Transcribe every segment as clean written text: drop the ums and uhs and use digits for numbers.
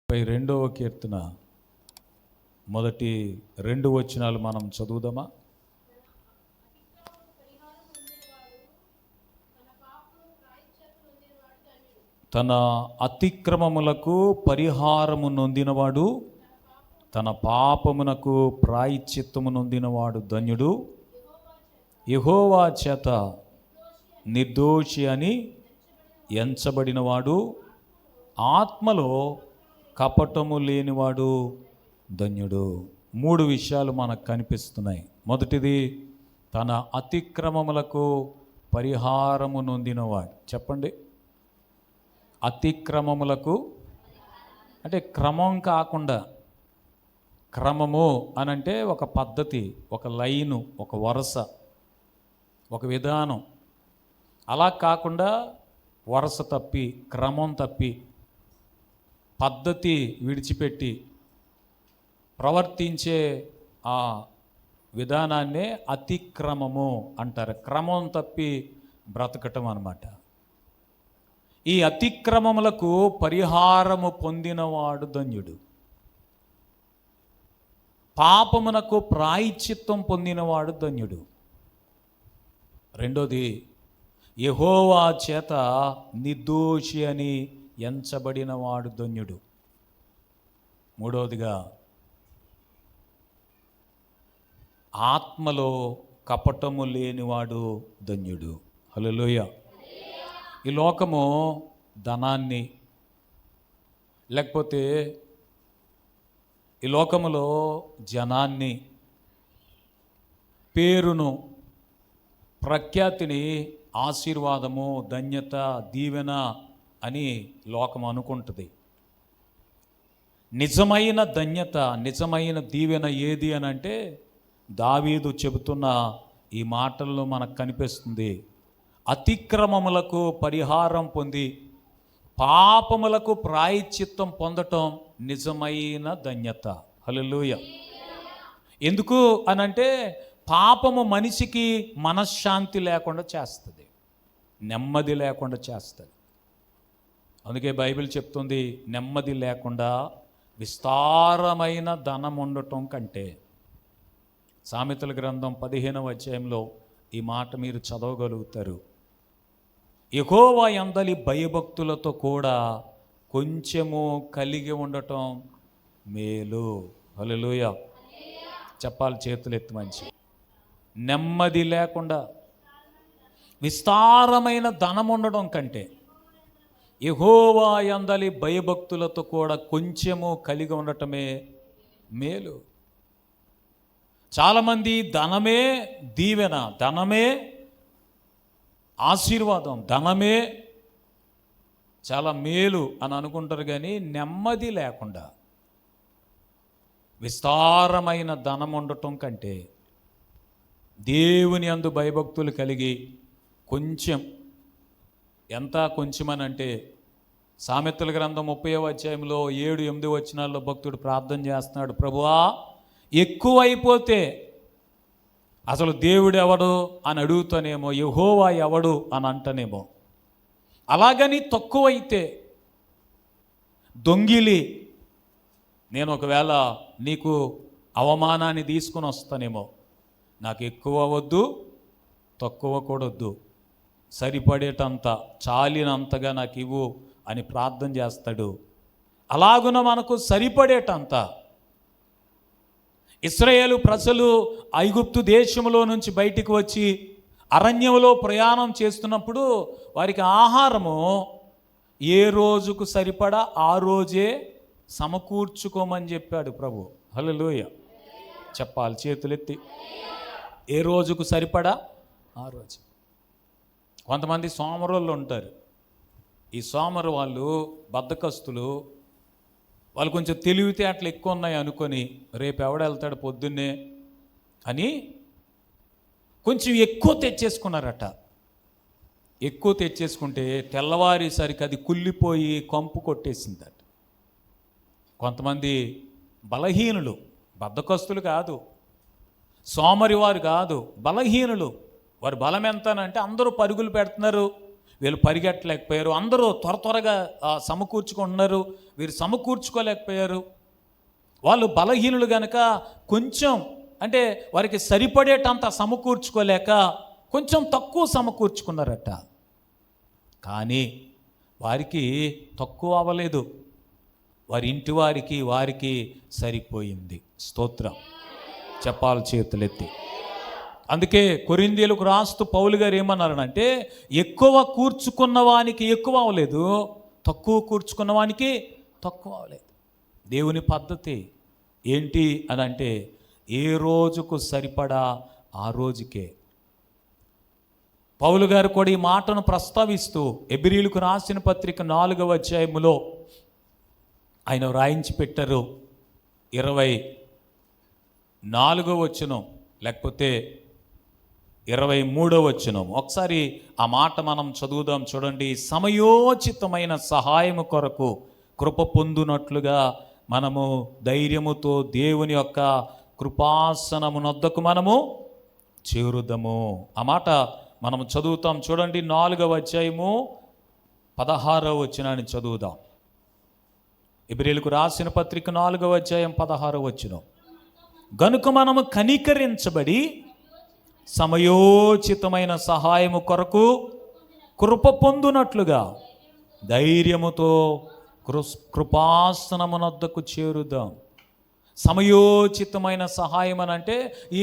రెండవ కీర్తన మొదటి 2 వచనాలు మనం చదువుదామా? తన అతిక్రమములకు పరిహారము నొందినవాడు, తన పాపమునకు ప్రాయశ్చిత్తము నొందినవాడు ధన్యుడు. యెహోవా చేత నిర్దోషి అని ఎంచబడినవాడు, ఆత్మలో కపటము లేనివాడు ధన్యుడు. 3 విషయాలు మనకు కనిపిస్తున్నాయి. మొదటిది, తన అతిక్రమములకు పరిహారము నొందినవాడు. చెప్పండి, అతిక్రమములకు అంటే క్రమం కాకుండా, క్రమము అనంటే ఒక పద్ధతి, ఒక లైను, ఒక వరుస, ఒక విధానం. అలా కాకుండా వరుస తప్పి, క్రమం తప్పి, పద్ధతి విడిచిపెట్టి ప్రవర్తించే ఆ విధానాన్నే అతిక్రమము అంటారు. క్రమం తప్పి బ్రతకటం అన్నమాట. ఈ అతిక్రమములకు పరిహారము పొందినవాడు ధన్యుడు. పాపమునకు ప్రాయశ్చిత్తం పొందినవాడు ధన్యుడు. రెండోది, యెహోవా చేత నిర్దోషి అని ఎంచబడినవాడు ధన్యుడు. మూడవదిగా, ఆత్మలో కపటము లేనివాడు ధన్యుడు. హల్లెలూయా. ఈ లోకము ధనాన్ని, లేకపోతే ఈ లోకములో జనాన్ని, పేరును, ప్రఖ్యాతిని ఆశీర్వాదము, ధన్యత, దీవెన అని లోకం అనుకుంటుంది. నిజమైన ధన్యత, నిజమైన దీవెన ఏది అని అంటే దావీదు చెబుతున్న ఈ మాటల్లో మనకు కనిపిస్తుంది. అతిక్రమములకు పరిహారం పొంది పాపములకు ప్రాయశ్చిత్తం పొందటం నిజమైన ధన్యత. హల్లెలూయా. ఎందుకు అనంటే పాపము మనిషికి మనశ్శాంతి లేకుండా చేస్తుంది, నెమ్మది లేకుండా చేస్తుంది. అందుకే బైబిల్ చెప్తుంది, నెమ్మది లేకుండా విస్తారమైన ధనం ఉండటం కంటే. సామెతల గ్రంథం 15వ అధ్యాయంలో ఈ మాట మీరు చదవగలుగుతారు. యెహోవా యందలి భయభక్తులతో కూడా కొంచెము కలిగి ఉండటం మేలు. హల్లెలూయా. చెప్పాలి చేతులు ఎత్తి మంచి. నెమ్మది లేకుండా విస్తారమైన ధనం ఉండడం కంటే యెహోవా యందలి భయభక్తులతో కూడా కొంచెము కలిగి ఉండటమే మేలు. చాలామంది ధనమే దీవెన, ధనమే ఆశీర్వాదం, ధనమే చాలా మేలు అని అనుకుంటారు. కానీ నెమ్మది లేకుండా విస్తారమైన ధనం ఉండటం కంటే దేవుని యందు భయభక్తులు కలిగి కొంచెం, ఎంత కొంచెమని అంటే సామెతల గ్రంథం 30వ అధ్యాయంలో 7-8 వచనాల్లో భక్తుడు ప్రార్థన చేస్తున్నాడు, ప్రభువా ఎక్కువైపోతే అసలు దేవుడు ఎవడు అని అడుగుతానేమో, యెహోవా ఎవడు అని అంటనేమో. అలాగని తక్కువైతే దొంగిలి నేను ఒకవేళ నీకు అవమానాన్ని తీసుకుని వస్తానేమో. నాకు ఎక్కువ వద్దు, తక్కువ కూడా వద్దు, సరిపడేటంత, చాలినంతగా నాకు ఇవ్వు అని ప్రార్థన చేస్తాడు. అలాగున మనకు సరిపడేటంత. ఇశ్రాయేలు ప్రజలు ఐగుప్తు దేశంలో నుంచి బయటికి వచ్చి అరణ్యంలో ప్రయాణం చేస్తున్నప్పుడు వారికి ఆహారము ఏ రోజుకు సరిపడా ఆ రోజే సమకూర్చుకోమని చెప్పాడు ప్రభు. హల్లెలూయా. చెప్పాలి చేతులెత్తి. ఏ రోజుకు సరిపడా ఆ రోజు. కొంతమంది సోమరులు ఉంటారు. ఈ సోమరు వాళ్ళు బద్ధకస్తులు. వాళ్ళు కొంచెం తెలివితేటలు ఎక్కువ ఉన్నాయి అనుకొని రేపు ఎవడు వెళ్తాడు పొద్దున్నే అని కొంచెం ఎక్కువ తెచ్చేసుకున్నారట. ఎక్కువ తెచ్చేసుకుంటే తెల్లవారేసరికి అది కుళ్ళిపోయి కంపు కొట్టేసిందట. కొంతమంది బలహీనులు, బద్ధకస్తులు కాదు, సోమరి వారు కాదు, బలహీనులు. వారి బలం ఎంత అంటే అందరూ పరుగులు పెడుతున్నారు, వీళ్ళు పరిగెట్టలేకపోయారు. అందరూ త్వరగా సమకూర్చుకుంటున్నారు, వీరు సమకూర్చుకోలేకపోయారు. వాళ్ళు బలహీనులు గనక కొంచెం, అంటే వారికి సరిపడేటంత సమకూర్చుకోలేక కొంచెం తక్కువ సమకూర్చుకున్నారట. కానీ వారికి తక్కువ అవ్వలేదు, వారి ఇంటి వారికి సరిపోయింది. స్తోత్రం చెప్పాలి చేతులెత్తి. అందుకే కొరింథీయులకు రాస్తూ పౌలు గారు ఏమన్నారనంటే, ఎక్కువ కూర్చుకున్న వానికి ఎక్కువ అవ్వలేదు, తక్కువ కూర్చుకున్న వానికి తక్కువ అవ్వలేదు. దేవుని పద్ధతి ఏంటి అని అంటే, ఏ రోజుకు సరిపడా ఆ రోజుకే. పౌలు గారు కూడా ఈ మాటను ప్రస్తావిస్తూ ఎబ్రీయులకు రాసిన పత్రిక 4వ అధ్యాయములో ఆయన వ్రాయించి పెట్టారు. 24వ వచనం లేకపోతే 23వ వచనం. ఒకసారి ఆ మాట మనం చదువుదాం చూడండి. సమయోచితమైన సహాయము కొరకు కృప పొందునట్లుగా మనము ధైర్యముతో దేవుని యొక్క కృపాసనమునొద్దకు మనము చేరుదము. ఆ మాట మనం చదువుతాం చూడండి. 4వ అధ్యాయము 16వ వచనాన్ని చదువుదాం. ఎబ్రీయులకు రాసిన పత్రిక 4వ అధ్యాయం 16వ వచనం. గనుక మనము కనికరించబడి సమయోచితమైన సహాయము కొరకు కృప పొందునట్లుగా ధైర్యముతో కృపాసనమునొద్దకు చేరుదాం. సమయోచితమైన సహాయం అని అంటే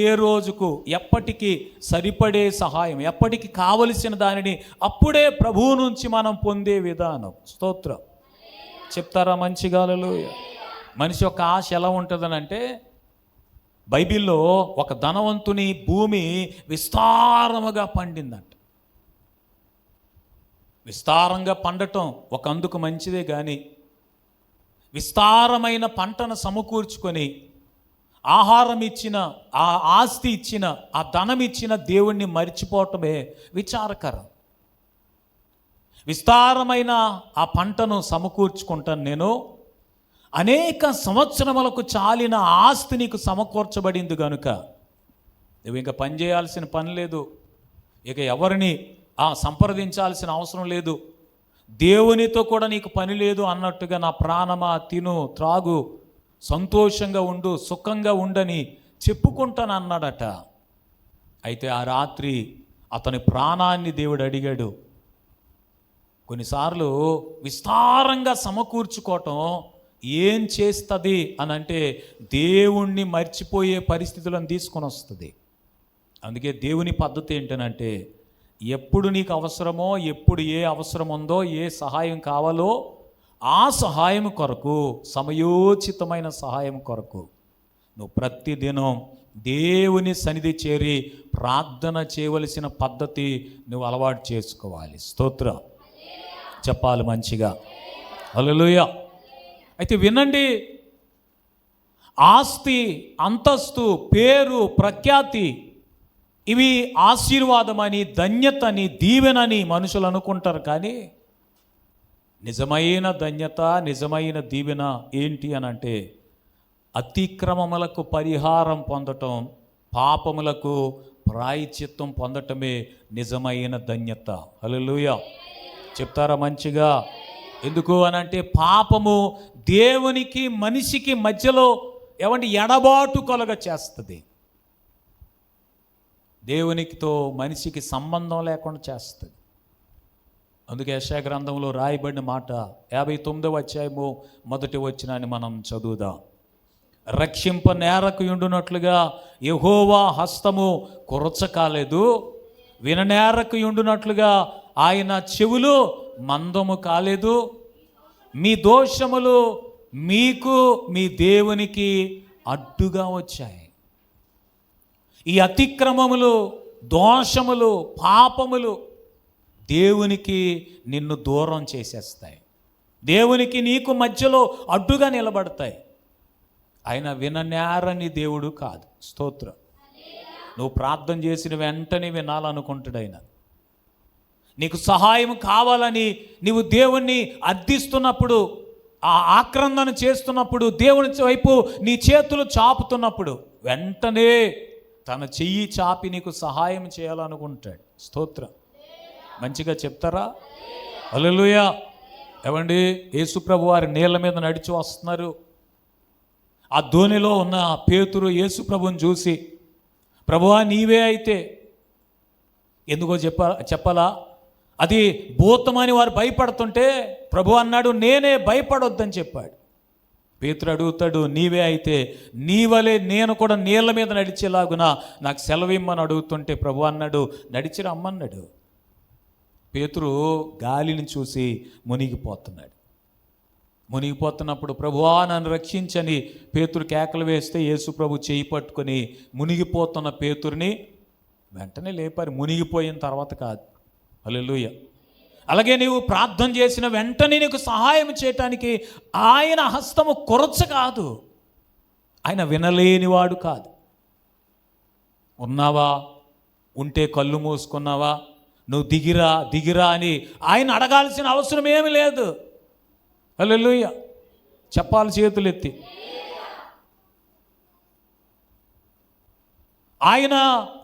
ఏ రోజుకు ఎప్పటికీ సరిపడే సహాయం, ఎప్పటికి కావలసిన దానిని అప్పుడే ప్రభువు నుంచి మనం పొందే విధానం. స్తోత్రం చెప్తారా మంచిగా? హల్లెలూయా. మనిషి యొక్క ఆశ ఎలా ఉంటుందనంటే, బైబిల్లో ఒక ధనవంతుని భూమి విస్తారముగా పండిందంట. విస్తారంగా పండటం ఒక అందుకు మంచిదే, కానీ విస్తారమైన పంటను సమకూర్చుకొని ఆహారం ఇచ్చిన, ఆ ఆస్తి ఇచ్చిన, ఆ ధనం ఇచ్చిన దేవుణ్ణి మర్చిపోవటమే విచారకరం. విస్తారమైన ఆ పంటను సమకూర్చుకుంటాను నేను, అనేక సంవత్సరములకు చాలిన ఆస్తి నీకు సమకూర్చబడింది కనుక నువ్వు ఇంకా పని చేయాల్సిన పని లేదు, ఇక ఎవరిని సంప్రదించాల్సిన అవసరం లేదు, దేవునితో కూడా నీకు పని లేదు అన్నట్టుగా నా ప్రాణమా తిను త్రాగు సంతోషంగా ఉండు సుఖంగా ఉండని చెప్పుకుంటాను అన్నాడట. అయితే ఆ రాత్రి అతని ప్రాణాన్ని దేవుడు అడిగాడు. కొన్నిసార్లు విస్తారంగా సమకూర్చుకోవటం ఏం చేస్తుంది అని అంటే, దేవుణ్ణి మర్చిపోయే పరిస్థితులను తీసుకొని వస్తుంది. అందుకే దేవుని పద్ధతి ఏంటనంటే, ఎప్పుడు నీకు అవసరమో, ఎప్పుడు ఏ అవసరం ఉందో, ఏ సహాయం కావాలో ఆ సహాయం కొరకు, సమయోచితమైన సహాయం కొరకు నువ్వు ప్రతిదినం దేవుని సన్నిధి చేరి ప్రార్థన చేయవలసిన పద్ధతి నువ్వు అలవాటు చేసుకోవాలి. స్తోత్రం చెప్పాలి మంచిగా. హల్లెలూయా. అయితే వినండి, ఆస్తి, అంతస్తు, పేరు, ప్రఖ్యాతి ఇవి ఆశీర్వాదమని, ధన్యతని, దీవెనని మనుషులు అనుకుంటారు. కానీ నిజమైన ధన్యత, నిజమైన దీవెన ఏంటి అని అంటే, అతిక్రమములకు పరిహారం పొందటం, పాపములకు ప్రాయశ్చిత్తం పొందటమే నిజమైన ధన్యత. హల్లెలూయా చెప్తారా మంచిగా? ఎందుకు అని అంటే, పాపము దేవునికి మనిషికి మధ్యలో ఎడబాటు కలుగ చేస్తుంది. దేవునికితో మనిషికి సంబంధం లేకుండా చేస్తుంది. అందుకే యెషయా గ్రంథంలో రాయబడిన మాట 59వ అధ్యాయము 1వ వచనాన్ని మనం చదువుదాం. రక్షింప నేరకు యుండునట్లుగా యెహోవా హస్తము కురచకాలేదు, విననేరకు యుండునట్లుగా ఆయన చెవులు మందము కాలేదు. మీ దోషములు మీకు మీ దేవునికి అడ్డుగా వచ్చాయి. ఈ అతిక్రమములు, దోషములు, పాపములు దేవునికి నిన్ను దూరం చేసేస్తాయి, దేవునికి నీకు మధ్యలో అడ్డుగా నిలబడతాయి. ఆయన విననేరని దేవుడు కాదు. స్తోత్రం. నువ్వు ప్రార్థన చేసిన వెంటనే వినాలనుకుంటాడు ఆయన. నీకు సహాయం కావాలని నీవు దేవుణ్ణి అర్థిస్తున్నప్పుడు, ఆ ఆక్రందన చేస్తున్నప్పుడు, దేవుని వైపు నీ చేతులు చాపుతున్నప్పుడు వెంటనే తన చెయ్యి చాపి నీకు సహాయం చేయాలనుకుంటాడు. స్తోత్రం. మంచిగా చెప్తారా? హల్లెలూయా. ఏమండి, యేసుప్రభు వారి నీళ్ళ మీద నడిచి వస్తున్నారు. ఆ ధోనిలో ఉన్న పేతురు యేసుప్రభుని చూసి, ప్రభువా నీవే అయితే, ఎందుకో చెప్పాలా, అది భూతమని వారు భయపడుతుంటే ప్రభు అన్నాడు నేనే, భయపడొద్దని చెప్పాడు. పేతురు అడుగుతాడు, నీవే అయితే నీ వలే నేను కూడా నీళ్ళ మీద నడిచేలాగున నాకు సెలవిమ్మని అడుగుతుంటే ప్రభు అన్నాడు నడిచి రమ్మన్నాడు. పేతురు గాలిని చూసి మునిగిపోతున్నప్పుడు ప్రభువా నన్ను రక్షించని పేతురు కేకలు వేస్తే యేసు ప్రభు చేయి పట్టుకొని మునిగిపోతున్న పేతురుని వెంటనే లేపారు. మునిగిపోయిన తర్వాత కాదు. హల్లెలూయా. అలాగే నీవు ప్రార్థన చేసిన వెంటనే నీకు సహాయం చేయటానికి ఆయన హస్తము కొరచ కాదు, ఆయన వినలేనివాడు కాదు. ఉన్నావా, ఉంటే కళ్ళు మూసుకున్నావా, నువ్వు దిగిరా అని ఆయన అడగాల్సిన అవసరం ఏమీ లేదు. హల్లెలూయా. చెప్పాలి చేతులెత్తి. ఆయన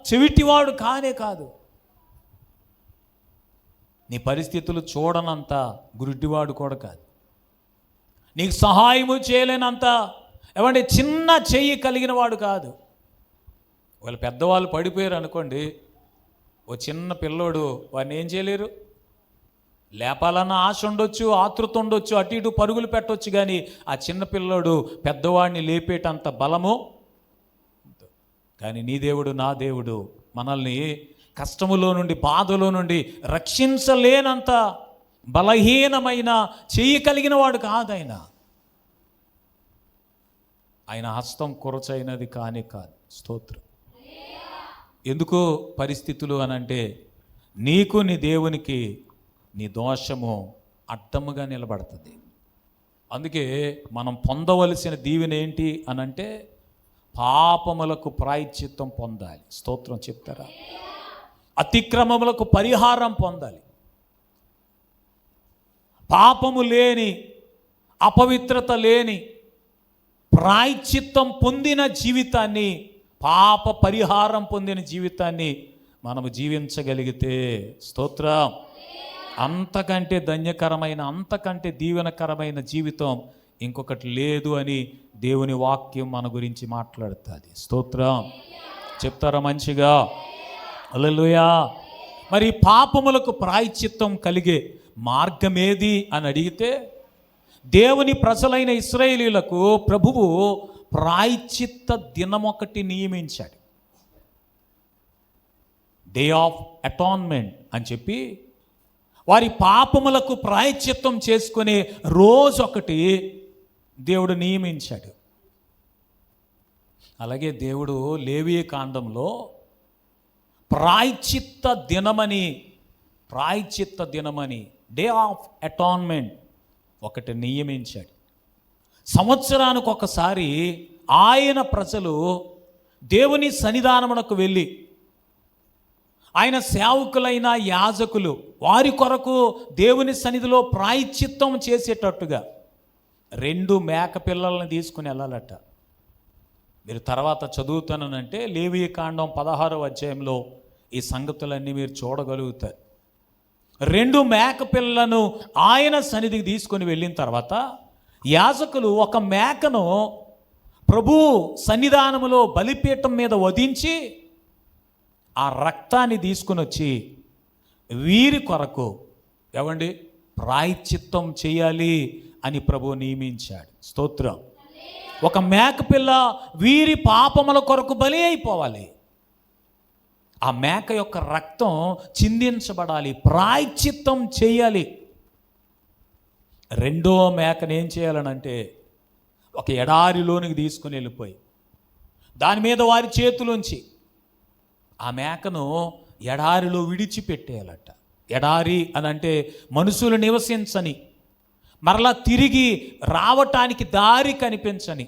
చెవిటివాడు కానే కాదు. నీ పరిస్థితులు చూడనంత గురుడివాడు కూడా కాదు. నీకు సహాయము చేయలేనంత ఏమంటే చిన్న చెయ్యి కలిగిన వాడు కాదు. వాళ్ళు పెద్దవాళ్ళు పడిపోయారు అనుకోండి, ఓ చిన్న పిల్లోడు వాడిని ఏం చేయలేరు. లేపాలన్న ఆశ ఉండొచ్చు, ఆతృత ఉండొచ్చు, అటు ఇటు పరుగులు పెట్టవచ్చు, కానీ ఆ చిన్న పిల్లోడు పెద్దవాడిని లేపేటంత బలము. కానీ నీ దేవుడు, నా దేవుడు మనల్ని కష్టములో నుండి, బాధలో నుండి రక్షించలేనంత బలహీనమైన చెయ్యి కలిగిన వాడు కాదు. ఆయన హస్తం కొరచైనది కానే కాదు. స్తోత్రం. ఎందుకు పరిస్థితులు అనంటే నీకు నీ దేవునికి నీ దోషము అడ్డముగా నిలబడుతుంది. అందుకే మనం పొందవలసిన దీవెన ఏంటి అనంటే పాపములకు ప్రాయశ్చిత్తం పొందాలి. స్తోత్రం చెప్తారా? అతిక్రమములకు పరిహారం పొందాలి. పాపము లేని, అపవిత్రత లేని, ప్రాయశ్చిత్తం పొందిన జీవితాన్ని, పాప పరిహారం పొందిన జీవితాన్ని మనము జీవించగలిగితే స్తోత్రం, అంతకంటే ధన్యకరమైన, అంతకంటే దీవెనకరమైన జీవితం ఇంకొకటి లేదు అని దేవుని వాక్యం మన గురించి మాట్లాడుతుంది. స్తోత్రం చెప్తారా మంచిగా? హల్లెలూయా. మరి పాపములకు ప్రాయశ్చిత్తం కలిగే మార్గమేది అని అడిగితే దేవుని ప్రజలైన ఇశ్రాయేలీయులకు ప్రభువు ప్రాయశ్చిత్త దినమొకటి నియమించాడు. డే ఆఫ్ అటాన్మెంట్ అని చెప్పి వారి పాపములకు ప్రాయశ్చిత్తం చేసుకునే రోజు ఒకటి దేవుడు నియమించాడు. అలాగే దేవుడు లేవీ కాండంలో ప్రాయశ్చిత్త దినమని డే ఆఫ్ అటాన్మెంట్ ఒకటి నియమించాడు. సంవత్సరానికి ఒకసారి ఆయన ప్రజలు దేవుని సన్నిధానమునకు వెళ్ళి ఆయన సేవకులైన యాజకులు వారి కొరకు దేవుని సన్నిధిలో ప్రాయశ్చిత్తం చేసేటట్టుగా 2 మేక పిల్లలను తీసుకుని వెళ్ళాలట. మీరు తర్వాత చదువుతానంటే లేవీ కాండం 16వ అధ్యాయంలో ఈ సంగతులన్నీ మీరు చూడగలుగుతారు. 2 మేక పిల్లలను ఆయన సన్నిధికి తీసుకొని వెళ్ళిన తర్వాత యాజకులు ఒక మేకను ప్రభు సన్నిధానములో బలిపీఠం మీద వధించి ఆ రక్తాన్ని తీసుకుని వచ్చి వీరి కొరకు ప్రాయశ్చిత్తం చేయాలి అని ప్రభు నియమించాడు. స్తోత్రం. ఒక మేకపిల్ల వీరి పాపముల కొరకు బలి అయిపోవాలి. ఆ మేక యొక్క రక్తం చిందించబడాలి, ప్రాయశ్చిత్తం చేయాలి. 2వ మేకను ఏం చేయాలనంటే ఒక ఎడారిలోనికి తీసుకుని వెళ్ళిపోయి దాని మీద వారి చేతులోంచి ఆ మేకను ఎడారిలో విడిచిపెట్టేయాలట. ఎడారి అని అంటే మనుషులు నివసించని, మరలా తిరిగి రావటానికి దారి కనిపించని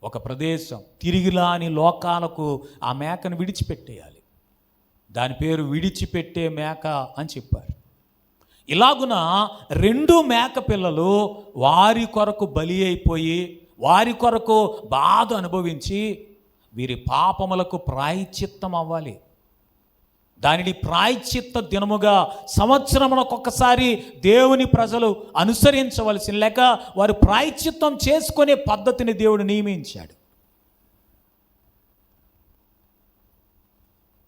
ఒక ప్రదేశం, తిరిగిలాని లోకాలకు ఆ మేకను విడిచిపెట్టేయాలి. దాని పేరు విడిచిపెట్టే మేక అని చెప్పారు. ఇలాగున 2 మేక పిల్లలు వారి కొరకు బలి అయిపోయి వారి కొరకు బాధ అనుభవించి వీరి పాపములకు ప్రాయశ్చిత్తం అవ్వాలి. దానిని ప్రాయశ్చిత్త దినముగా సంవత్సరమునకొకసారి దేవుని ప్రజలు అనుసరించవలసిన, లేక వారు ప్రాయశ్చిత్తం చేసుకునే పద్ధతిని దేవుడు నియమించాడు.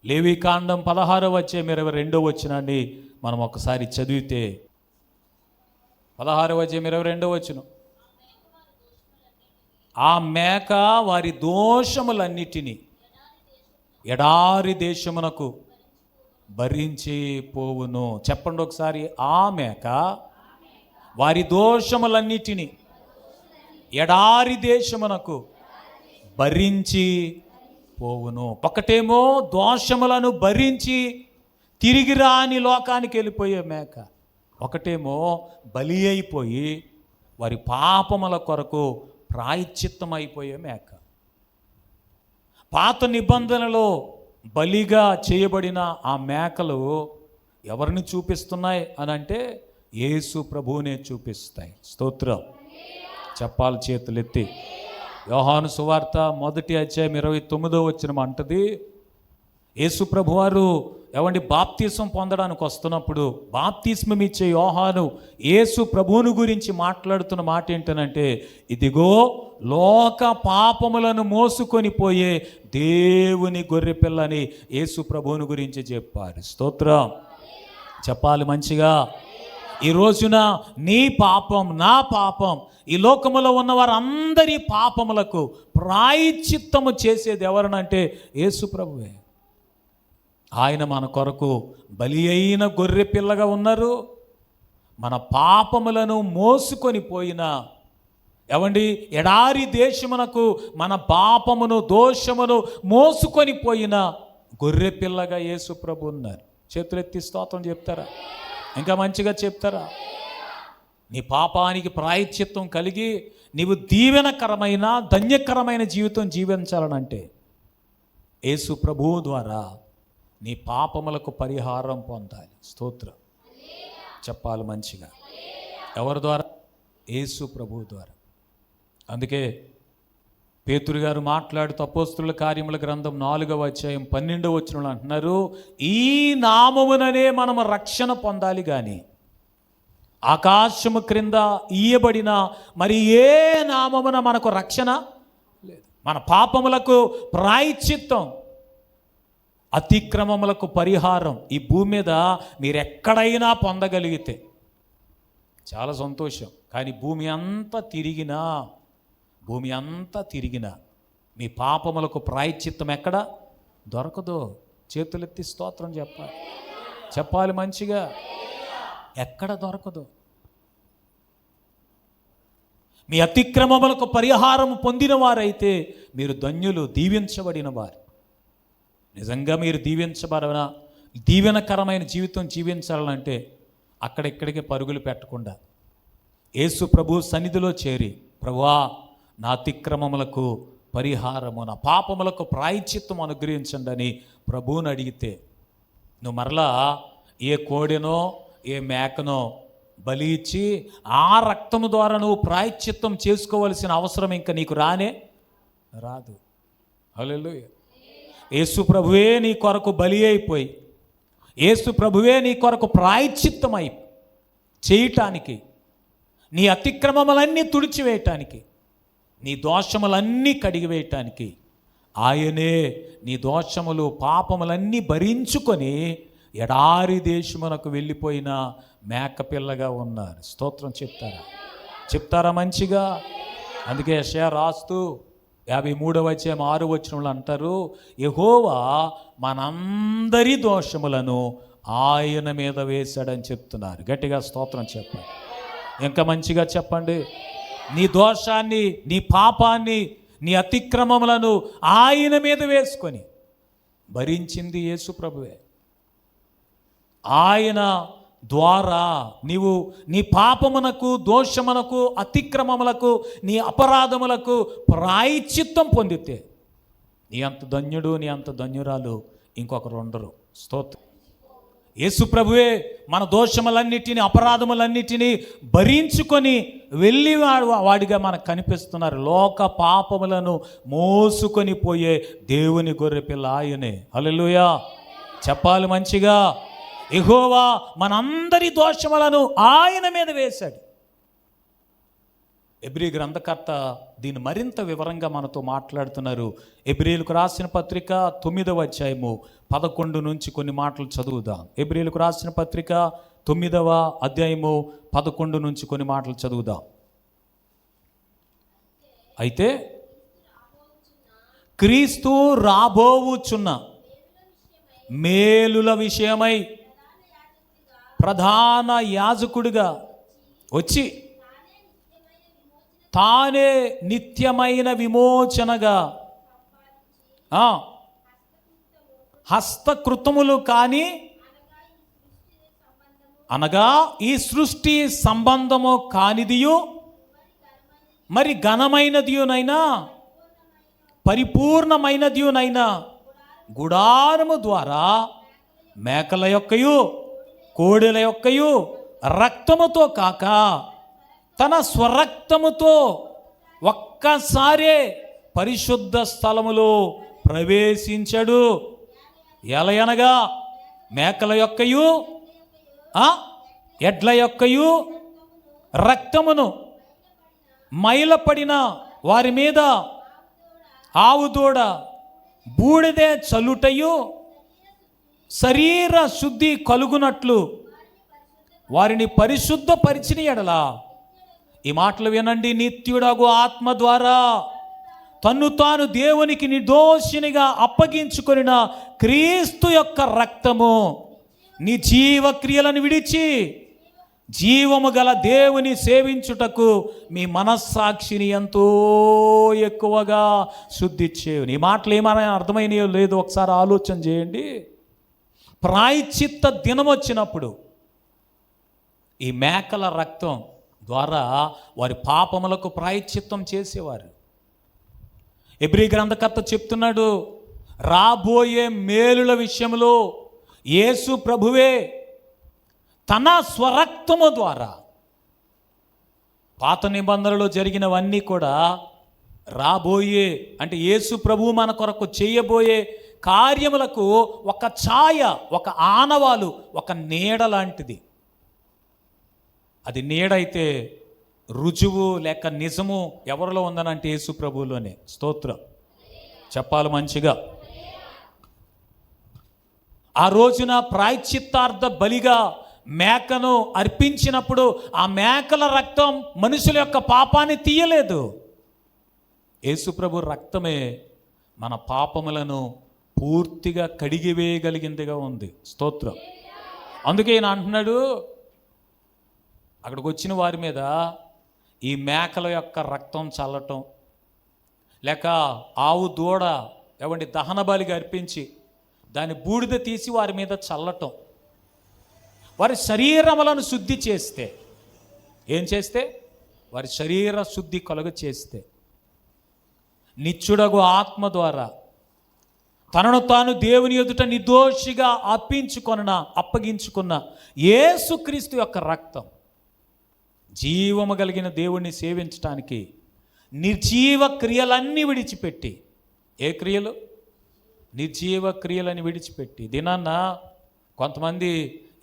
లేవీకాండం 16:22 మనం ఒకసారి చదివితే, 16:22 ఆ మేక వారి దోషములన్నిటినీ ఎడారి దేశమునకు భరించి పోవును. చెప్పండి ఒకసారి, ఆ మేక వారి దోషములన్నిటినీ ఎడారి దేశమునకు భరించి పోవును. ఒకటేమో దోషములను భరించి తిరిగి రాని లోకానికి వెళ్ళిపోయే మేక, ఒకటేమో బలి అయిపోయి వారి పాపముల కొరకు ప్రాయశ్చిత్తం అయిపోయే మేక. పాత నిబంధనలో బలిగా చేయబడిన ఆ మేకలు ఎవరిని చూపిస్తున్నాయి అని అంటే యేసు ప్రభువునే చూపిస్తాయి. స్తోత్రం చెప్పాలి చేతులెత్తి. యోహాను సువార్త 1:29 అంటది, యేసు ప్రభువారు బాప్తిసం పొందడానికి వస్తున్నప్పుడు బాప్తిస్మం ఇచ్చే యోహాను యేసు ప్రభువుని గురించి మాట్లాడుతున్న మాట ఏంటనంటే, ఇదిగో లోక పాపములను మోసుకొని పోయే దేవుని గొర్రెపిల్లని యేసు ప్రభువుని గురించి చెప్పారు. స్తోత్రం చెప్పాలి మంచిగా. ఈ రోజున నీ పాపం, నా పాపం, ఈ లోకములో ఉన్న వారందరి పాపములకు ప్రాయశ్చిత్తము చేసేది ఎవరనంటే యేసు ప్రభువే. ఆయన మన కొరకు బలి అయిన గొర్రె పిల్లగా ఉన్నారు. మన పాపములను మోసుకొని పోయిన ఎడారి దేశమునకు మన పాపమును దోషమును మోసుకొని పోయిన గొర్రె పిల్లగా యేసు ప్రభు ఉన్నారు. చేతులెత్తి స్తోత్రం చెప్తారా? ఇంకా మంచిగా చెప్తారా? నీ పాపానికి ప్రాయశ్చిత్తం కలిగి నీవు దీవెనకరమైన ధన్యకరమైన జీవితం జీవించాలనంటే యేసు ప్రభువు ద్వారా నీ పాపములకు పరిహారం పొందాలి. స్తోత్రం చెప్పాలి మంచిగా. ఎవరి ద్వారా? యేసు ప్రభువు ద్వారా. అందుకే పేతురు గారు మాట్లాడుతూ అపోస్తుల కార్యముల గ్రంథం 4:12 అంటున్నారు, ఈ నామముననే మనము రక్షణ పొందాలి కానీ ఆకాశము క్రింద ఇయ్యబడిన మరి ఏ నామమున మనకు రక్షణ లేదు. మన పాపములకు ప్రాయశ్చిత్తం, అతిక్రమములకు పరిహారం ఈ భూమి మీద మీరు ఎక్కడైనా పొందగలిగితే చాలా సంతోషం. కానీ భూమి అంతా తిరిగినా మీ పాపములకు ప్రాయశ్చిత్తం ఎక్కడ దొరకదో. చేతులెత్తి స్తోత్రం చెప్పాలి మంచిగా. ఎక్కడ దొరకదు. మీ అతిక్రమములకు పరిహారం పొందిన వారైతే మీరు ధన్యులు, దీవించబడిన వారు. నిజంగా మీరు దీవెనకరమైన జీవితం జీవించాలంటే అక్కడెక్కడికి పరుగులు పెట్టకుండా యేసు ప్రభు సన్నిధిలో చేరి, ప్రభువా నా అతిక్రమములకు పరిహారము, నా పాపములకు ప్రాయశ్చిత్తం అనుగ్రహించండి అని ప్రభువుని అడిగితే నువ్వు మరలా ఏ కోడెనో ఏ మేకనో బలి ఇచ్చి ఆ రక్తము ద్వారా నువ్వు ప్రాయశ్చిత్తం చేసుకోవలసిన అవసరం ఇంకా నీకు రాదు. హల్లెలూయా. యేసు ప్రభువే నీ కొరకు బలి అయిపోయి, యేసు ప్రభువే నీ కొరకు ప్రాయశ్చిత్తమై చేయటానికి, నీ అతిక్రమములన్నీ తుడిచివేయటానికి, నీ దోషములన్నీ కడిగివేయటానికి ఆయనే నీ దోషములు పాపములన్నీ భరించుకొని ఎడారి దేశమునకు వెళ్ళిపోయిన మేకపిల్లగా ఉన్నారు. స్తోత్రం చెప్తారా మంచిగా? అందుకే యెషయా రాస్తూ 53:6 అంటారు, యెహోవా మనందరి దోషములను ఆయన మీద వేశాడని చెప్తున్నారు. గట్టిగా స్తోత్రం చెప్పండి. ఇంకా మంచిగా చెప్పండి. నీ దోషాన్ని, నీ పాపాన్ని, నీ అతిక్రమములను ఆయన మీద వేసుకొని భరించింది యేసు ప్రభువే. ఆయన ద్వారా నీవు నీ పాపమునకు, దోషమునకు, అతిక్రమములకు, నీ అపరాధములకు ప్రాయశ్చిత్తం పొందితే నీ అంత ధన్యుడు, నీ అంత ధన్యురాలు ఇంకొకరు ఉండరు. స్తోత్రం. యేసు ప్రభువే మన దోషములన్నిటినీ, అపరాధములన్నిటినీ భరించుకొని వెళ్ళి వాడిగా మనకు కనిపిస్తున్నారు. లోక పాపములను మోసుకొని పోయే దేవుని గొర్రెపిల్ల ఆయనే. హల్లెలూయా. చెప్పాలి మంచిగా. యెహోవా మనందరి దోషములను ఆయన మీద వేశాడు. ఎబ్రీ గ్రంథకర్త దీన్ని మరింత వివరంగా మనతో మాట్లాడుతున్నారు. ఎబ్రీలకు రాసిన పత్రిక 9వ అధ్యాయము 11 నుంచి కొన్ని మాటలు చదువుదాం. ఎబ్రీలకు రాసిన పత్రిక 9వ అధ్యాయము 11 నుంచి కొన్ని మాటలు చదువుదాం. అయితే క్రీస్తు రాబోవుచున్న మేలుల విషయమై ప్రధాన యాజకుడిగా వచ్చి తానే నిత్యమైన విమోచనగా హస్తకృతములు కాని అనగా ఈ సృష్టి సంబంధము కానిదియు మరి ఘనమైనదియునైనా పరిపూర్ణమైనదియునైనా గుడారము ద్వారా మేకల యొక్కయు కోడెల యొక్కయు రక్తముతో కాక తన స్వరక్తముతో ఒక్కసారే పరిశుద్ధ స్థలములో ప్రవేశించడు. ఎలయనగా మేకల యొక్కయు ఎడ్ల యొక్కయు రక్తమును మైలపడిన వారి మీద ఆవుదూడ బూడిదే చల్లుటయు శరీర శుద్ధి కలుగునట్లు వారిని పరిశుద్ధపరిచిన ఎడలా, ఈ మాటలు వినండి, నిత్యుడగు ఆత్మ ద్వారా తన్ను తాను దేవునికి నిర్దోషినిగా అప్పగించుకొనిన క్రీస్తు యొక్క రక్తము నీ జీవక్రియలను విడిచి జీవము గల దేవుని సేవించుటకు మీ మనస్సాక్షిని ఎంతో ఎక్కువగా శుద్ధి చేయు. ఈ మాటలు ఏమైనా అర్థమైనయో లేదో ఒకసారి ఆలోచన చేయండి. ప్రాయశ్చిత్త దినం వచ్చినప్పుడు ఈ మేకల రక్తం ద్వారా వారి పాపములకు ప్రాయశ్చిత్తం చేసేవారు. ఎబ్రీ గ్రంథకర్త చెప్తున్నాడు, రాబోయే మేలుల విషయంలో యేసు ప్రభువే తన స్వరక్తము ద్వారా, పాత నిబంధనలో జరిగినవన్నీ కూడా రాబోయే అంటే యేసు ప్రభువు మన కొరకు చేయబోయే కార్యములకు ఒక ఛాయ, ఒక ఆనవాలు, ఒక నీడ లాంటిది. అది నీడైతే రుజువు లేక నిజము ఎవరిలో ఉందనంటే యేసు ప్రభువులోనే. స్తోత్రం చెప్పాలి మంచిగా. ఆ రోజున ప్రాయశ్చిత్తార్థ బలిగా మేకను అర్పించినప్పుడు ఆ మేకల రక్తం మనుషుల యొక్క పాపాన్ని తీయలేదు. యేసు ప్రభు రక్తమే మన పాపములను పూర్తిగా కడిగివేయగలిగిందిగా ఉంది. స్తోత్రం. అందుకే ఈయన అంటున్నాడు, అక్కడికి వచ్చిన వారి మీద ఈ మేకల యొక్క రక్తం చల్లటం, లేక ఆవు దూడ ఏమంటే దహన బలిగా అర్పించి దాని బూడిద తీసి వారి మీద చల్లటం, వారి శరీరములను శుద్ధి చేస్తే, ఏం చేస్తే? వారి శరీర శుద్ధి కలుగ చేస్తే, నిత్యుడగు ఆత్మ ద్వారా తనను తాను దేవుని ఎదుట నిర్దోషిగా అప్పగించుకున్న యేసుక్రీస్తు యొక్క రక్తం జీవము కలిగిన దేవుణ్ణి సేవించటానికి నిర్జీవ క్రియలన్నీ విడిచిపెట్టి, ఏ క్రియలు? నిర్జీవ క్రియలని విడిచిపెట్టి. దినాన్న కొంతమంది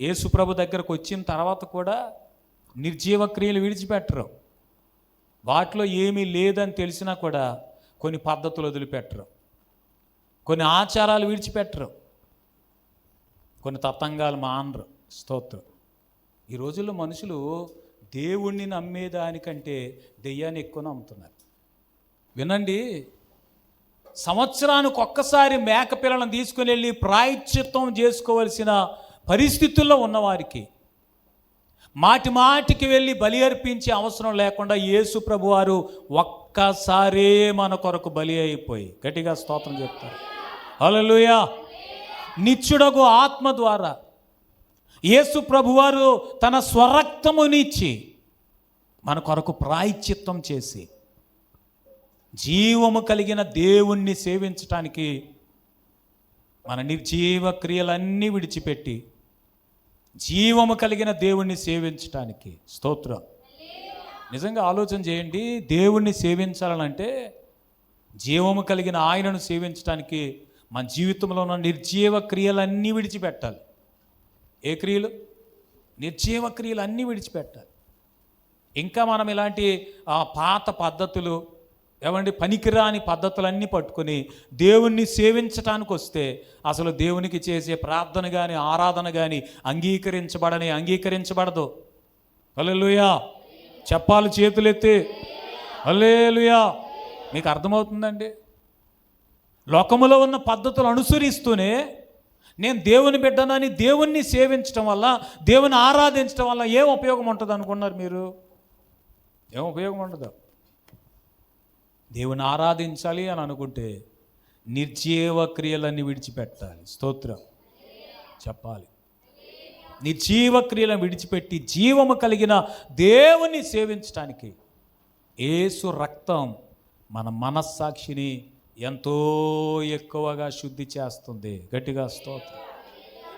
యేసు ప్రభు దగ్గరకు వచ్చిన తర్వాత కూడా నిర్జీవ క్రియలు విడిచిపెట్టరు. వాటిలో ఏమీ లేదని తెలిసినా కూడా కొన్ని పద్ధతులు వదిలిపెట్టరు, కొన్ని ఆచారాలు విడిచిపెట్టరు, కొన్ని తతంగాలు మానరు. స్తోత్రం. ఈ రోజుల్లో మనుషులు దేవుణ్ణి నమ్మేదానికంటే దెయ్యాన్ని ఎక్కువ నమ్ముతున్నారు. వినండి, సంవత్సరానికి ఒక్కసారి మేక పిల్లలను తీసుకుని వెళ్ళి ప్రాయశ్చిత్తం చేసుకోవలసిన పరిస్థితుల్లో ఉన్నవారికి మాటి మాటికి వెళ్ళి బలి అర్పించే అవసరం లేకుండా యేసు ప్రభువారు ఒక్కసారే మన కొరకు బలి అయిపోయి, గట్టిగా స్తోత్రం చెప్తారు. హల్లెలూయా. నిత్యుడగు ఆత్మ ద్వారా యేసు ప్రభువారు తన స్వరక్తమునిచ్చి మన కొరకు ప్రాయశ్చిత్తం చేసి జీవము కలిగిన దేవుణ్ణి సేవించటానికి మన నిర్జీవ క్రియలన్నీ విడిచిపెట్టి జీవము కలిగిన దేవుణ్ణి సేవించటానికి. స్తోత్రం. నిజంగా ఆలోచన చేయండి, దేవుణ్ణి సేవించాలంటే జీవము కలిగిన ఆయనను సేవించటానికి మన జీవితంలో ఉన్న నిర్జీవ క్రియలన్నీ విడిచిపెట్టాలి. ఏ క్రియలు? నిర్జీవ క్రియలు అన్నీ విడిచిపెట్టాలి. ఇంకా మనం ఇలాంటి పాత పద్ధతులు, పనికిరాని పద్ధతులన్నీ పట్టుకొని దేవుణ్ణి సేవించటానికి వస్తే అసలు దేవునికి చేసే ప్రార్థన కానీ ఆరాధన కానీ అంగీకరించబడదు. హల్లెలూయా చెప్పాలి చేతులెత్తి. హల్లెలూయా. మీకు అర్థమవుతుందండి? లోకములో ఉన్న పద్ధతులు అనుసరిస్తూనే నేను దేవుని బిడ్డనని దేవుణ్ణి సేవించడం వల్ల, దేవుని ఆరాధించడం వల్ల ఏం ఉపయోగం ఉంటుంది అనుకున్నారు మీరు? ఏం ఉపయోగం ఉండదు. దేవుని ఆరాధించాలి అని అనుకుంటే నిర్జీవ క్రియలన్నీ విడిచిపెట్టాలి. స్తోత్రం చెప్పాలి. నిర్జీవ క్రియలను విడిచిపెట్టి జీవము కలిగిన దేవుని సేవించడానికి యేసు రక్తం మన మనస్సాక్షిని ఎంతో ఎక్కువగా శుద్ధి చేస్తుంది. గట్టిగా స్తోత్రం.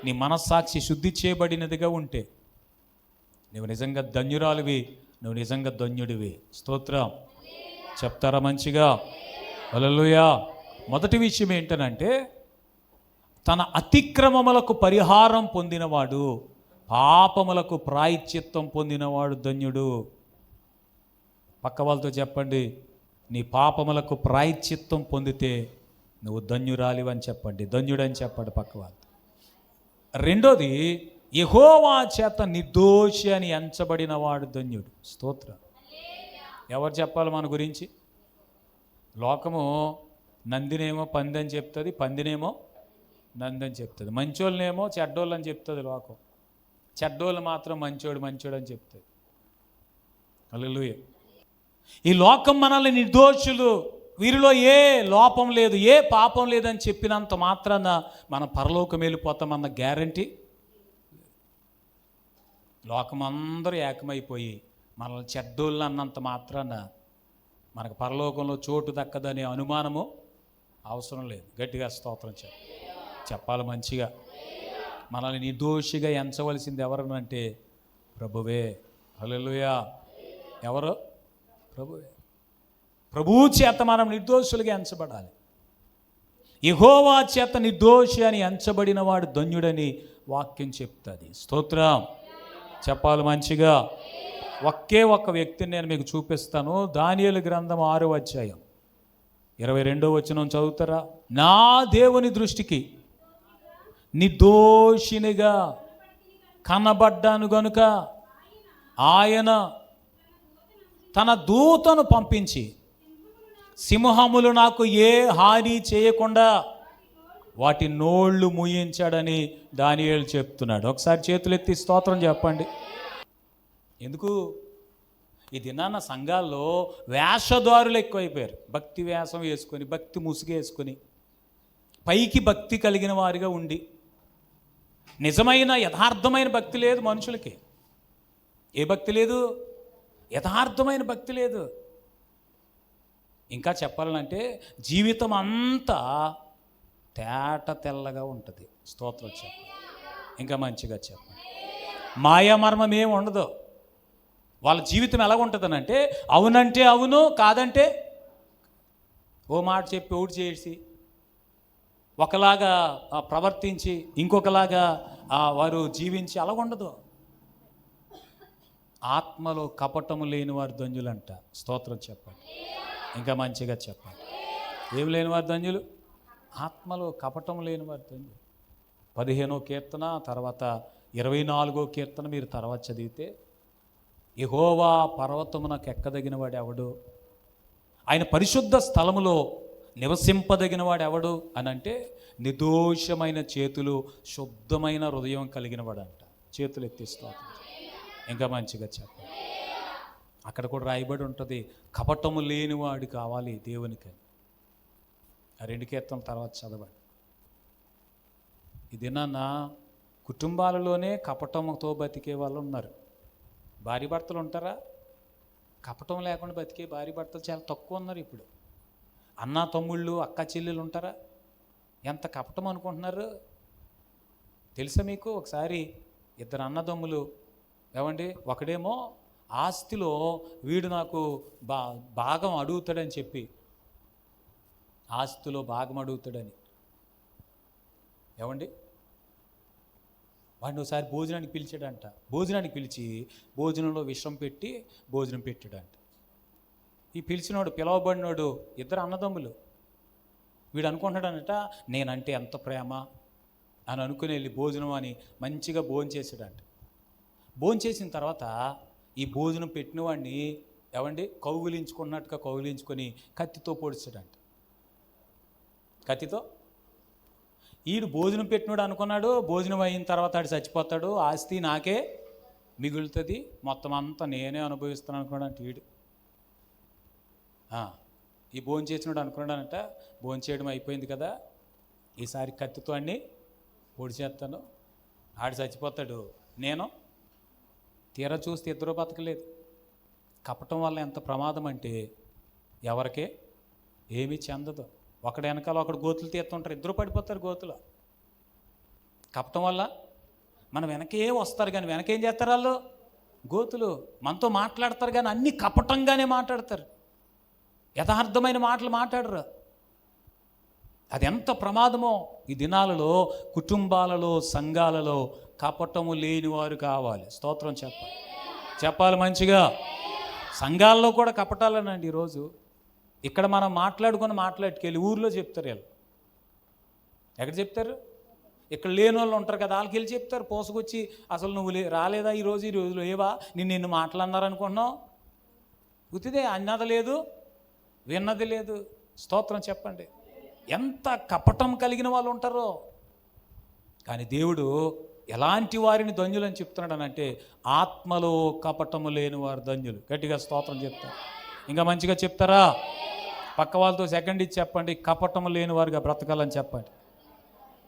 నీ మనస్సాక్షి శుద్ధి చేయబడినదిగా ఉంటే నువ్వు నిజంగా ధన్యురాలివి, నువ్వు నిజంగా ధన్యుడివి. స్తోత్రం చెప్తారా మంచిగా? హల్లెలూయా. మొదటి విషయం ఏంటనంటే, తన అతిక్రమములకు పరిహారం పొందినవాడు, పాపములకు ప్రాయశ్చిత్తం పొందినవాడు ధన్యుడు. పక్క వాళ్ళతో చెప్పండి, నీ పాపములకు ప్రాయశ్చిత్తం పొందితే నువ్వు ధన్యురాలివని చెప్పండి, ధన్యుడని చెప్పండి పక్క వాళ్ళతో. రెండోది, యెహోవా చేత నిర్దోషి అని ఎంచబడిన వాడు ధన్యుడు. స్తోత్రం. ఎవరు చెప్పాలి మన గురించి? లోకము నందినేమో పంది అని చెప్తుంది, పందినేమో నంది అని చెప్తుంది. మంచోళ్ళనేమో చెడ్డోళ్ళు అని చెప్తుంది లోకం. చెడ్డోళ్ళు మాత్రం మంచోడు అని చెప్తుంది. హల్లెలూయా. ఈ లోకం మనల్ని నిర్దోషులు, వీరిలో ఏ లోపం లేదు, ఏ పాపం లేదని చెప్పినంత మాత్రాన మన పరలోకం వెళ్ళిపోతామన్న గ్యారంటీ. లోకం అందరూ ఏకమైపోయి మనల్ని చెడ్డోళ్ళు అన్నంత మాత్రాన మనకు పరలోకంలో చోటు దక్కదనే అనుమానము అవసరం లేదు. గట్టిగా స్తోత్రం చెప్పాలి మంచిగా. మనల్ని నిర్దోషిగా ఎంచవలసింది ఎవరనంటే ప్రభువే. హల్లెలూయా. ఎవరు? ప్రభువే. ప్రభువు చేత మనం నిర్దోషులుగా ఎంచబడాలి. యెహోవా చేత నిర్దోషి అని ఎంచబడిన వాడు ధన్యుడని వాక్యం చెప్తుంది. స్తోత్రం చెప్పాలి మంచిగా. ఒకే ఒక్క వ్యక్తిని నేను మీకు చూపిస్తాను. దానియేలు గ్రంథం 6వ అధ్యాయం 22వ వచనం చదువుతారా? నా దేవుని దృష్టికి నిర్దోషినిగా కనబడ్డాను గనుక ఆయన తన దూతను పంపించి సింహములు నాకు ఏ హాని చేయకుండా వాటి నోళ్ళు మూయించాడని దానియేలు చెప్తున్నాడు. ఒకసారి చేతులెత్తి స్తోత్రం చెప్పండి. ఎందుకు? ఈ దినాన్న సంఘాల్లో వేషధారులు ఎక్కువైపోయారు. భక్తి వేషం వేసుకొని, భక్తి ముసుగేసుకొని, పైకి భక్తి కలిగిన వారిగా ఉండి నిజమైన యథార్థమైన భక్తి లేదు మనుషులకి. ఏ భక్తి లేదు? యథార్థమైన భక్తి లేదు. ఇంకా చెప్పాలంటే జీవితం అంతా తేట తెల్లగా ఉంటుంది. స్తోత్రం చెప్పండి. ఇంకా మంచిగా చెప్పండి. మాయామర్మం ఏమి ఉండదు. వాళ్ళ జీవితం ఎలా ఉంటుందనంటే అవునంటే అవును, కాదంటే ఓ మాట చెప్పి ఓటు చేసి ఒకలాగా ప్రవర్తించి ఇంకొకలాగా వారు జీవించి అలా ఉండదు. ఆత్మలో కపటము లేని వారు ధన్యులంట. స్తోత్రం చెప్పండి. ఇంకా మంచిగా చెప్పండి. ఏం లేని వారు ధన్యులు? ఆత్మలో కపటం లేని వారు ధన్యులు. 15వ కీర్తన తర్వాత 24వ కీర్తన మీరు తర్వాత చదివితే, యెహోవా పర్వతమునకు ఎక్కదగిన వాడు ఎవడు, ఆయన పరిశుద్ధ స్థలములో నివసింపదగిన వాడు ఎవడు అని అంటే నిర్దోషమైన చేతులు, శుద్ధమైన హృదయం కలిగిన వాడంట. చేతులు ఎత్తిస్తాం. ఇంకా మంచిగా చెప్పండి. అక్కడ కూడా రాయబడి ఉంటుంది, కపటము లేనివాడు కావాలి దేవునికి. ఆ 2 కీర్తనల తర్వాత చదవండి. ఇదేనా కుటుంబాలలోనే కపటంతో బతికే వాళ్ళు ఉన్నారు. భార్య భర్తలు ఉంటారా? కపటం లేకుండా బతికే భార్య భర్తలు చాలా తక్కువ ఉన్నారు ఇప్పుడు. అన్న తమ్ముళ్ళు, అక్క చెల్లెలు ఉంటారా? ఎంత కపటం అనుకుంటున్నారు తెలుసా మీకు? ఒకసారి 2 అన్నదమ్ములు ఒకడేమో ఆస్తిలో వీడు నాకు భాగం అడుగుతాడని చెప్పి, ఆస్తిలో భాగం అడుగుతాడని ఏమండి, వాడిని ఒకసారి భోజనానికి పిలిచాడంట. భోజనానికి పిలిచి భోజనంలో విషం పెట్టి భోజనం పెట్టాడంట. ఈ పిలిచినోడు, పిలవబడినోడు ఇద్దరు అన్నదమ్ములు. వీడు అనుకుంటాడనట నేనంటే ఎంత ప్రేమ అని అనుకుని వెళ్ళి భోజనం అని మంచిగా భోంచేసాడంట. భోంచేసిన తర్వాత ఈ భోజనం పెట్టిన వాడిని ఏమండి కౌగిలించుకున్నట్టుగా కౌగిలించుకొని కత్తితో పొడిచాడంట. కత్తితో. ఈడు భోజనం పెట్టినోడు అనుకున్నాడు భోజనం అయిన తర్వాత ఆడు చచ్చిపోతాడు, ఆస్తి నాకే మిగులుతుంది, మొత్తం అంతా నేనే అనుభవిస్తాను అనుకున్నాడు అంటే ఈడు. ఈ భోజనం చేసినాడు అనుకున్నాడంట భోజనం చేయడం అయిపోయింది కదా, ఈసారి కత్తితో అన్ని పొడి చేస్తాను, ఆడు చచ్చిపోతాడు, నేను. తీరా చూస్తే ఇద్దరు బతకలేదు. కపటం వల్ల ఎంత ప్రమాదం అంటే ఎవరికే ఏమీ చెందదు. ఒకడు వెనకాల ఒకడు గోతులు తీస్తుంటారు, ఇద్దరు పడిపోతారు గోతులో. కపటం వల్ల మన వెనకే వస్తారు కానీ వెనకేం చేస్తారు వాళ్ళు? గోతులు. మనతో మాట్లాడతారు కానీ అన్నీ కపటంగానే మాట్లాడతారు, యథార్థమైన మాటలు మాట్లాడరు. అది ఎంత ప్రమాదమో. ఈ దినాలలో కుటుంబాలలో సంఘాలలో కపటము లేని వారు కావాలి. స్తోత్రం చెప్పాలి మంచిగా. సంఘాల్లో కూడా కపటాలనండి ఈరోజు. ఇక్కడ మనం మాట్లాడుకెళ్ళి ఊర్లో చెప్తారు వీళ్ళు. ఎక్కడ చెప్తారు? ఇక్కడ లేని వాళ్ళు ఉంటారు కదా, వాళ్ళకి వెళ్ళి చెప్తారు పోసుకొచ్చి, అసలు నువ్వు రాలేదా ఈ రోజు లేవా, నిన్ను మాట్లాడినారనుకుంటున్నావు, గుర్తిదే అన్నది లేదు విన్నది లేదు. స్తోత్రం చెప్పండి. ఎంత కపటం కలిగిన వాళ్ళు ఉంటారో. కానీ దేవుడు ఎలాంటి వారిని ధన్యులు అని చెప్తున్నాడు అంటే ఆత్మలో కపటము లేని వారు ధన్యులు. గట్టిగా స్తోత్రం చెప్తారు. ఇంకా మంచిగా చెప్తారా? పక్క వాళ్ళతో సెకండ్ ఇచ్చి చెప్పండి, కపటము లేని వారుగా బ్రతకాలని చెప్పండి.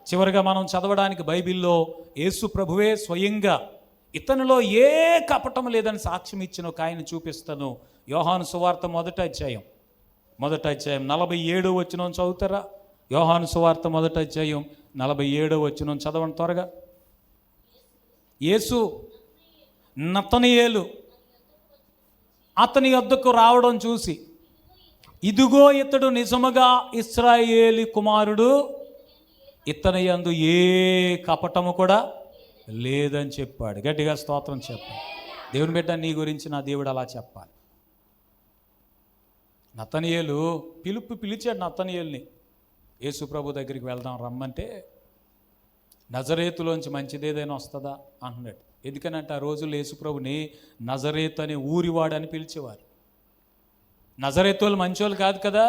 చివరిగా మనం చదవడానికి బైబిల్లో యేసు ప్రభువే స్వయంగా ఇతనిలో ఏ కపటం లేదని సాక్ష్యం ఇచ్చిన ఒక ఆయన చూపిస్తాను. యోహాను సువార్త మొదటి అధ్యాయం 47వ వచనం చదువుతారా? యోహాను సువార్త మొదటి అధ్యాయం 47వ వచనం చదవండి త్వరగా. యేసు నతనయేలు అతని యొద్దకు రావడం చూసి, ఇదిగో ఇతడు నిజముగా ఇశ్రాయేలు కుమారుడు, ఇతని యందు ఏ కపటము కూడా లేదని చెప్పాడు. గట్టిగా స్తోత్రం చెప్పాడు. దేవుని బిడ్డ, నీ గురించి నా దేవుడు అలా చెప్పాలి. నతనయేలు పిలిచాడు నతనయేలుని. యేసు ప్రభు దగ్గరికి వెళ్దాం రమ్మంటే నజరేతులోంచి మంచిది ఏదైనా వస్తుందా అంటున్నాడు. ఎందుకనంటే ఆ రోజుల్లో యేసు ప్రభుని నజరేతు అనే ఊరివాడని పిలిచేవారు. నజరేతులు మంచోళ్ళు కాదు కదా,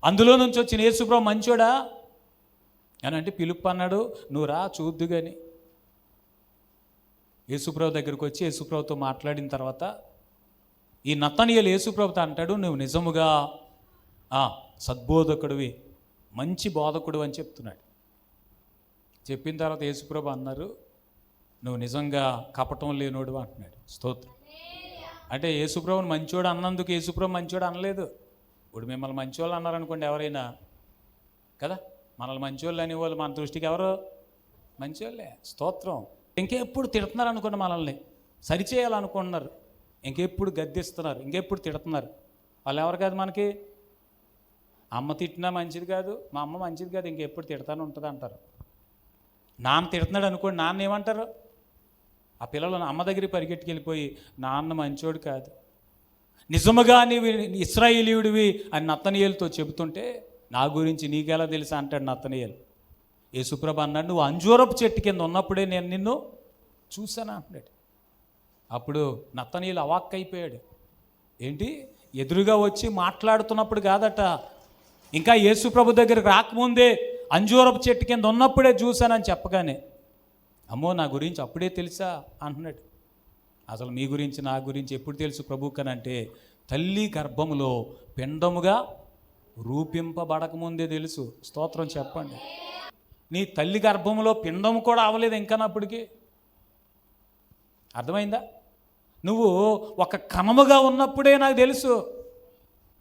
అందులో నుంచి వచ్చిన యేసు ప్రభు మంచోడా అని అంటే పిలుపు అన్నాడు, నువ్వు రా చూద్దు కానీ. యేసుప్రభు దగ్గరికి వచ్చి యేసుప్రభుతో మాట్లాడిన తర్వాత ఈ నతనయేలు యేసుప్రభుతో అంటాడు, నువ్వు నిజముగా సద్బోధకుడివి, మంచి బోధకుడు అని చెప్తున్నాడు. చెప్పిన తర్వాత యేసుప్రభు అన్నారు, నువ్వు నిజంగా కపటం లేనోడు అంటున్నాడు. స్తోత్రం. అంటే యేసుప్రభుని మంచోడు అన్నందుకు యేసుప్రభు మంచోడు అనలేదు. ఇప్పుడు మిమ్మల్ని మంచోళ్ళు అన్నారనుకోండి ఎవరైనా కదా, మనల్ని మంచోళ్ళు అనేవాళ్ళు మన దృష్టికి ఎవరు? మంచోళ్ళే. స్తోత్రం. ఇంకెప్పుడు తిడుతున్నారు అనుకోండి, మనల్ని సరిచేయాలనుకుంటున్నారు, ఇంకెప్పుడు గద్దిస్తున్నారు, ఇంకెప్పుడు తిడుతున్నారు. వాళ్ళు ఎవరు కాదు మనకి? అమ్మ తిట్టినా మంచిది కాదు, మా అమ్మ మంచిది కాదు, ఇంకెప్పుడు తిడతానే ఉంటుంది అంటారు. నాన్న తిడుతున్నాడు అనుకోండి, నాన్న ఏమంటారు? ఆ పిల్లలు అమ్మ దగ్గరికి పరిగెట్టుకెళ్ళిపోయి నాన్న మంచోడు కాదు, నిజముగా నీవు ఇశ్రాయేలీయుడివి అని నతనయేలుతో చెబుతుంటే నా గురించి నీకెలా తెలుసా అంటాడు నతనయేలు. యేసుప్రభు అన్నాడు, నువ్వు అంజూరపు చెట్టు కింద ఉన్నప్పుడే నేను నిన్ను చూశాను అంటున్నాడు. అప్పుడు నతనయేలు అవాక్కైపోయాడు. ఏంటి, ఎదురుగా వచ్చి మాట్లాడుతున్నప్పుడు కాదట, ఇంకా యేసుప్రభు దగ్గరికి రాకముందే అంజూరపు చెట్టు కింద ఉన్నప్పుడే చూశానని చెప్పగానే, అమ్మో నా గురించి అప్పుడే తెలుసా అంటున్నాడు. అసలు మీ గురించి నా గురించి ఎప్పుడు తెలుసు ప్రభుకనంటే తల్లి గర్భములో పిండముగా రూపింపబడకముందే తెలుసు. స్తోత్రం చెప్పండి. నీ తల్లి గర్భములో పిండము కూడా అవ్వలేదు ఇంకనప్పటికీ. అర్థమైందా? నువ్వు ఒక కణముగా ఉన్నప్పుడే నాకు తెలుసు.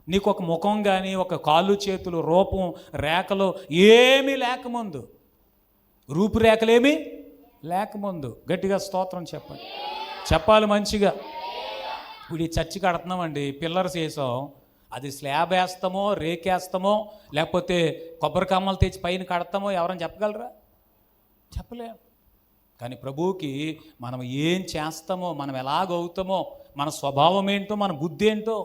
నీకు ఒక ముఖం కానీ ఒక కాళ్ళు చేతులు రూపం రేఖలు ఏమీ లేకముందు, రూపురేఖలేమీ లేకముందు. గట్టిగా స్తోత్రం చెప్పండి. చెప్పాలి మంచిగా. ఇప్పుడు ఈ చర్చి కడుతున్నామండి, పిల్లర్స్ వేసాం, అది స్లాబ్ వేస్తామో, రేకేస్తామో, లేకపోతే కొబ్బరి కమ్మలు తెచ్చి పైన కడతామో ఎవరైనా చెప్పగలరా? చెప్పలేం. కానీ ప్రభువుకి మనం ఏం చేస్తామో, మనం ఎలాగవుతామో, మన స్వభావం ఏంటో, మన బుద్ధి ఏంటో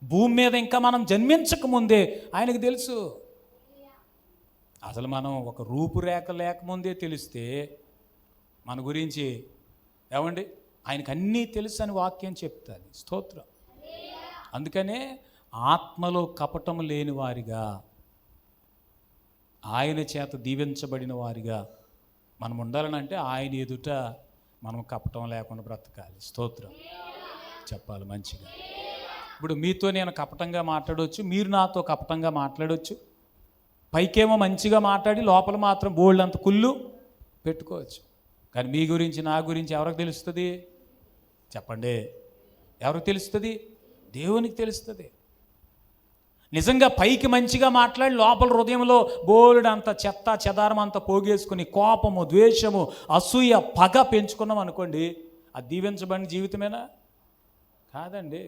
భూమి మీద ఇంకా మనం జన్మించక ముందే ఆయనకు తెలుసు. అసలు మనం ఒక రూపురేఖ లేకముందే తెలిస్తే మన గురించి ఏమండి ఆయనకు అన్నీ తెలుసు అని వాక్యం చెప్తుంది. స్తోత్రం. అందుకనే ఆత్మలో కపటము లేని వారిగా, ఆయన చేత దీవించబడిన వారిగా మనం ఉండాలనంటే ఆయన ఎదుట మనం కపటం లేకుండా బ్రతకాలి. స్తోత్రం చెప్పాలి మంచిగా. ఇప్పుడు మీతో నేను కపటంగా మాట్లాడవచ్చు, మీరు నాతో కపటంగా మాట్లాడవచ్చు. పైకేమో మంచిగా మాట్లాడి లోపల మాత్రం బోల్డ్ అంత కుళ్ళు పెట్టుకోవచ్చు. కానీ మీ గురించి, నా గురించి ఎవరికి తెలుస్తుంది? చెప్పండి, ఎవరికి తెలుస్తుంది? దేవునికి తెలుస్తుంది. నిజంగా పైకి మంచిగా మాట్లాడి లోపల హృదయంలో బోల్డ్ అంత చెత్త చెదారం అంతా పోగేసుకుని కోపము, ద్వేషము, అసూయ, పగ పెంచుకున్నాం అనుకోండి, అది దీవించబడిన జీవితమేనా? కాదండి.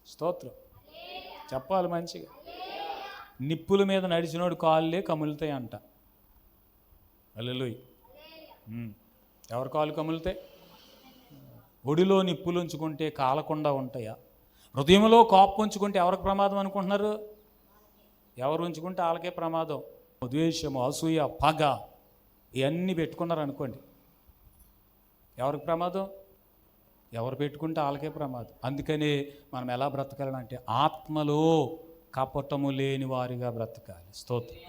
స్తోత్రం చెప్పాలి మంచిగా. నిప్పుల మీద నడిచినోడు కాళ్ళే కములుతాయి అంట. హల్లెలూయా. ఎవరి కాళ్ళు కములుతాయి? ఒడిలో నిప్పులు ఉంచుకుంటే కాలకుండా ఉంటాయా? హృదయంలో కోపం ఉంచుకుంటే ఎవరికి ప్రమాదం అనుకుంటున్నారు? ఎవరు ఉంచుకుంటే వాళ్ళకే ప్రమాదం. ద్వేషము, అసూయ, పగ ఇవన్నీ పెట్టుకున్నారు అనుకోండి, ఎవరికి ప్రమాదం? ఎవరు పెట్టుకుంటే వాళ్ళకే ప్రమాదం. అందుకని మనం ఎలా బ్రతకాలంటే ఆత్మలో కపటము లేని వారిగా బ్రతకాలి. స్తోత్రం.